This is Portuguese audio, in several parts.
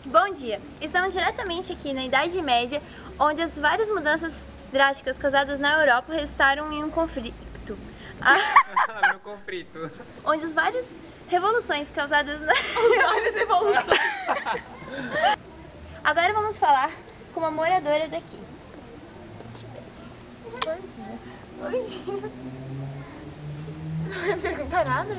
Bom dia! Estamos diretamente aqui na Idade Média, onde as várias mudanças drásticas causadas na Europa resultaram em um conflito. No conflito. Onde as várias revoluções causadas na... várias revoluções. Agora vamos falar com uma moradora daqui. Bom dia. Não vai perguntar nada?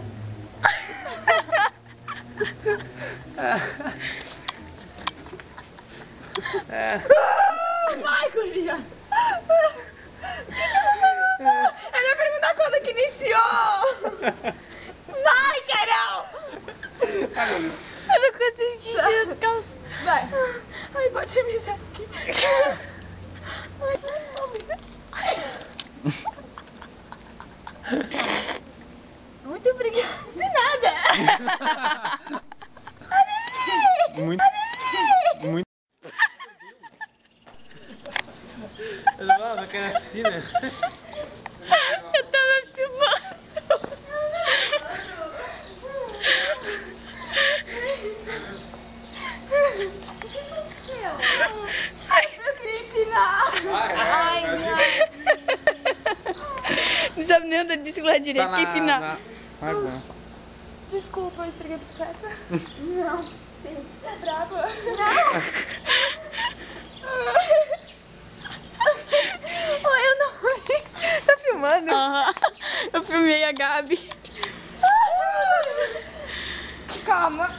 Vai, guria! Eu ia perguntar quando que iniciou! Vai, Carol! Eu não consegui descalçar. Vai! Ai, pode me mijar aqui. Muito obrigada. De nada! Muito. Eu falava que era assim, né? Eu tava filmando. Ai, eu queria ensinar. Ai, não. Não sabe nem andar de bicicleta direito, que ensinar. Desculpa, eu estraguei a bicicleta. Não. Sim. É brava. Não. Eu não. Tá filmando? Eu filmei a Gabi. Calma.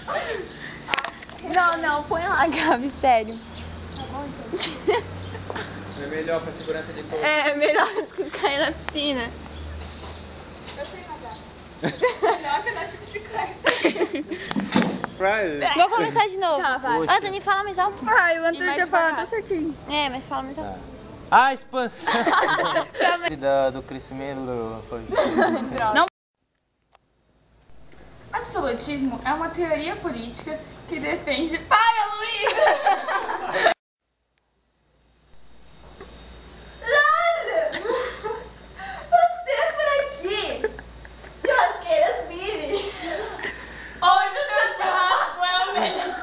Não, põe lá, Gabi, sério. Tá bom, então. É melhor pra segurança de todos. É melhor cair na piscina. Eu sei nadar. Melhor que andar de bicicleta. Vai. Vou começar de novo. Tá, vai. Anthony, fala mais alto. Ai, o Antônio já falou, tá certinho. É, mas fala mais alto. A expansão do crescimento Não. Absolutismo é uma teoria política que defende... Para, Luiz! Você por aqui! Churrasqueiras Billy! Onde o meu churrasco é o melhor!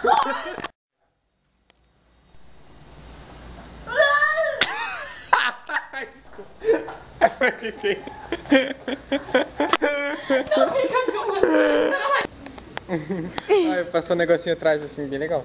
Ai, passou um negocinho atrás assim, bem legal.